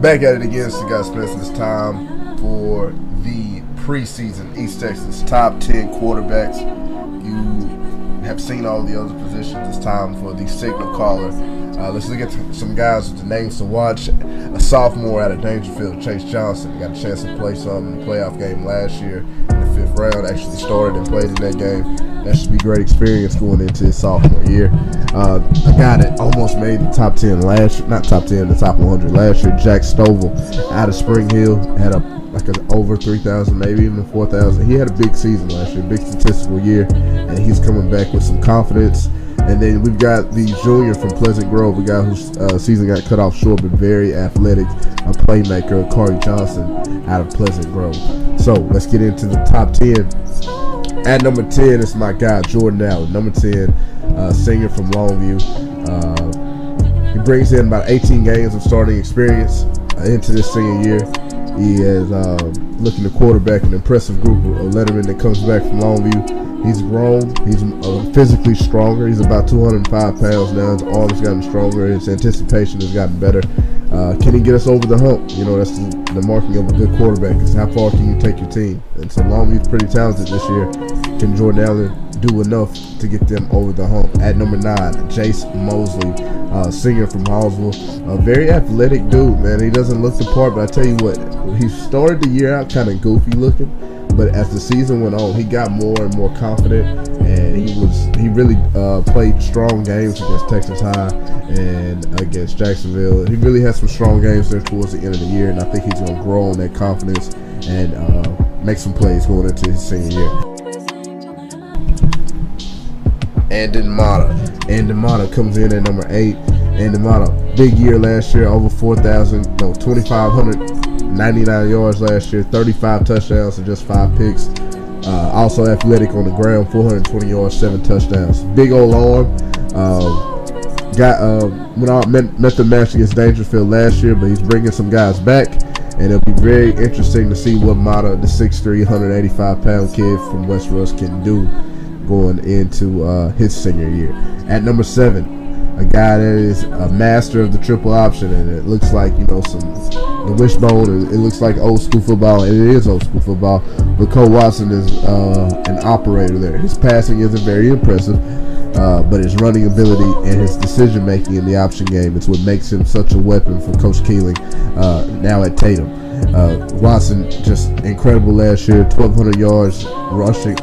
Back at it again, it's the guy Spence. It's time for the preseason East Texas top 10 quarterbacks. You have seen all the other positions. It's time for the signal caller. Let's look at some guys with the names to watch. A sophomore out of Dangerfield, Chase Johnson, got a chance to play some in the playoff game last year in the 5th round. Actually started and played in that game. That should be a great experience going into his sophomore year. A guy that almost made the top 10 last year, not top 10, the top 100 last year, Jack Stovall out of Spring Hill, had an over 3,000, maybe even 4,000. He had a big season last year, big statistical year, and he's coming back with some confidence. And then we've got the junior from Pleasant Grove, a guy whose season got cut off short, but very athletic, a playmaker, Corey Johnson out of Pleasant Grove. So let's get into the top 10. At number 10 is my guy, Jordan Allen, number 10, senior from Longview. He brings in about 18 games of starting experience into this senior year. He is looking to quarterback an impressive group of lettermen that comes back from Longview. He's grown. He's physically stronger. He's about 205 pounds now. His arm has gotten stronger. His anticipation has gotten better. Can he get us over the hump? You know, that's the marking of a good quarterback, is how far can you take your team? And so Longview's pretty talented this year. Can Jordan Allen do enough to get them over the hump? At number 9, Jace Mosely, senior from Hallsville. A very athletic dude, man. He doesn't look the part, but I tell you what, he started the year out kind of goofy looking. But as the season went on, he got more and more confident, and he really played strong games against Texas High and against Jacksonville. He really had some strong games there towards the end of the year, and I think he's going to grow on that confidence and make some plays going into his senior year. Andon Mata comes in at number 8. Andon Mata, big year last year, over 2,599 yards last year, 35 touchdowns and just 5 picks. Also athletic on the ground, 420 yards, 7 touchdowns. Big old arm. Went out met the match against Dangerfield last year, but he's bringing some guys back, and it'll be very interesting to see what Mata, the 6'3", 185-pound kid from West Rush, can do going into his senior year. At number 7, a guy that is a master of the triple option, and it looks like, you know, the wishbone. It looks like old school football, and it is old school football. But Cole Watson is an operator there. His passing isn't very impressive, but his running ability and his decision making in the option game is what makes him such a weapon for Coach Keeling now at Tatum. Watson just incredible last year, 1,200 yards rushing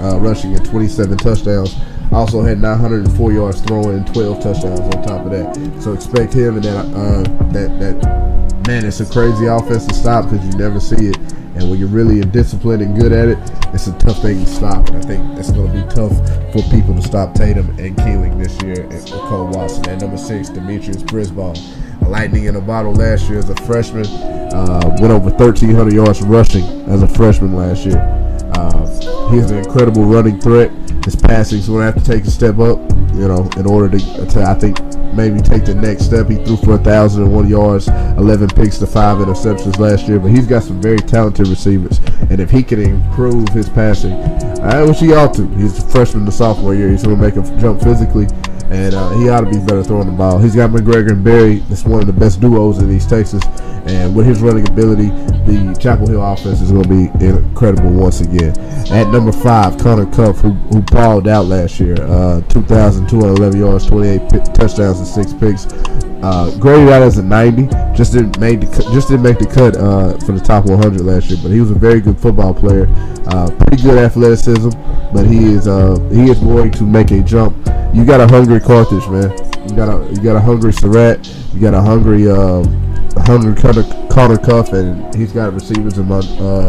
and 27 touchdowns. Also had 904 yards throwing and 12 touchdowns on top of that. So expect him, and that man, it's a crazy offense to stop because you never see it. And when you're really disciplined and good at it, it's a tough thing to stop. And I think it's going to be tough for people to stop Tatum and Keeling this year with Cole Watson. At number 6, Demetrius Brissett, a lightning in a bottle last year as a freshman. Went over 1,300 yards rushing as a freshman last year. He's an incredible running threat. His passing's going to have to take a step up, you know, in order to I think, maybe take the next step. He threw for 1,001 yards, 11 picks to 5 interceptions last year, but he's got some very talented receivers, and if he can improve his passing, which he ought to. He's a freshman to sophomore year. He's going to make a jump physically, and he ought to be better throwing the ball. He's got McGregor and Berry. That's one of the best duos in East Texas, and with his running ability, the Chapel Hill offense is going to be incredible once again. At number 5, Connor Cuff, who balled out last year, 2,211 yards, 28 touchdowns, and 6 picks. Graded out as a 90. Just didn't make the cut for the top 100 last year, but he was a very good football player. Pretty good athleticism, but he is going to make a jump. You got a hungry Carthage, man. You got a hungry Surratt. You got a hungry Connor Cuff, and he's got receivers in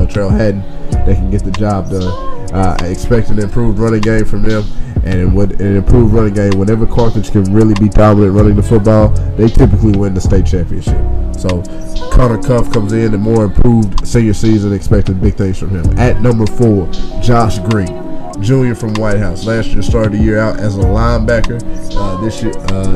Trail Haddon that can get the job done. I expect an improved running game from them, and with an improved running game, whenever Carthage can really be dominant running the football, they typically win the state championship. So Connor Cuff comes in, and more improved senior season, expecting big things from him. At number 4, Josh Grigg, junior from White House. Last year started the year out as a linebacker. This year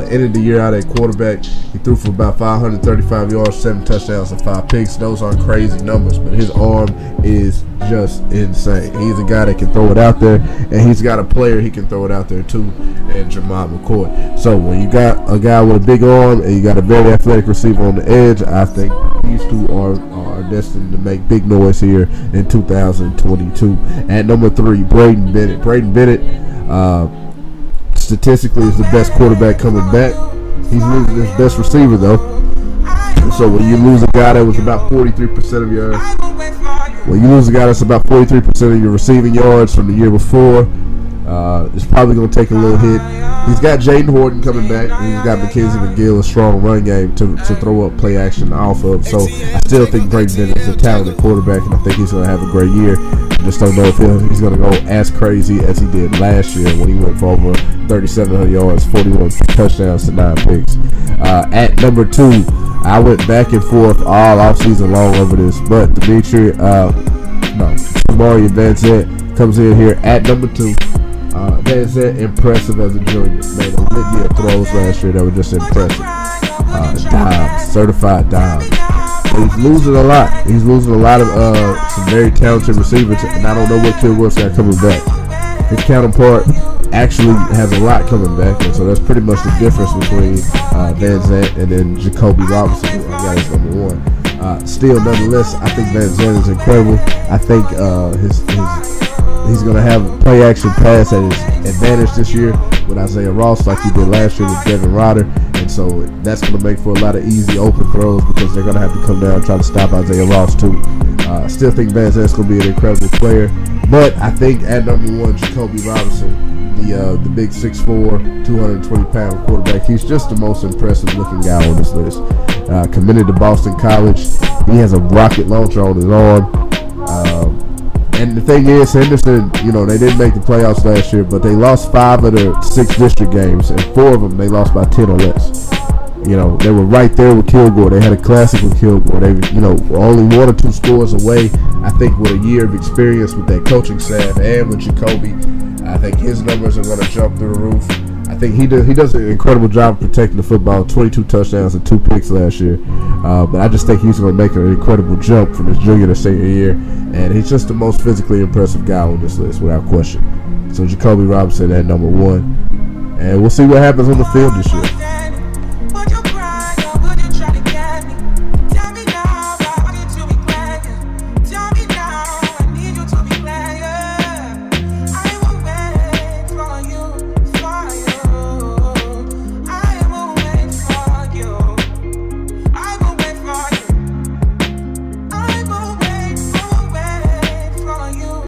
ended the year out at quarterback. He threw for about 535 yards, 7 touchdowns, and 5 picks. Those aren't crazy numbers, but his arm is just insane. He's a guy that can throw it out there, and he's got a player he can throw it out there too, and Jermont McCoy. So when you got a guy with a big arm and you got a very athletic receiver on the edge, I think these two are destined to make big noise here in 2022. At number 3, Braden Bennett. Braden Bennett, statistically, is the best quarterback coming back. He's losing his best receiver, though. So when you lose a guy that was about 43% of your, receiving yards from the year before, it's probably going to take a little hit. He's got Jaden Horton coming back. He's got Mackenzie McGill, a strong run game to throw up play action off of. So I still think Braden Bennett is a talented quarterback, and I think he's going to have a great year. I just don't know if he's going to go as crazy as he did last year when he went for over 3,700 yards, 41 touchdowns to 9 picks. At number 2, I went back and forth all offseason long over this, but Mario Van Zant comes in here at number 2. Van Zant, impressive as a junior. Made a litany of throws last year that were just impressive. Dimes, certified dimes. But he's losing a lot. He's losing a lot of some very talented receivers, and I don't know what kid Wilson got coming back. His counterpart actually has a lot coming back, and so that's pretty much the difference between Van Zant and then Jacoby Robinson, who I got as number 1. Still, nonetheless, I think Van Zant is incredible. I think he's going to have play action pass at his advantage this year with Isaiah Ross, like he did last year with Devin Rodder, and so that's going to make for a lot of easy open throws because they're going to have to come down and try to stop Isaiah Ross too. Still think Van Zant's going to be an incredible player, but I think at number 1, Jacoby Robinson, the big 6'4", 220-pound quarterback, he's just the most impressive looking guy on this list. Committed to Boston College. He has a rocket launcher on his arm. And the thing is, Henderson, they didn't make the playoffs last year, but they lost 5 of their 6 district games, and 4 of them they lost by 10 or less. They were right there with Kilgore. They had a classic with Kilgore. They, only 1 or 2 scores away. I think with a year of experience with that coaching staff and with Jacoby, I think his numbers are going to jump through the roof. I think he does an incredible job of protecting the football. 22 touchdowns and 2 picks last year. But I just think he's going to make an incredible jump from his junior to senior year. And he's just the most physically impressive guy on this list, without question. So Jacoby Robinson at number 1. And we'll see what happens on the field this year.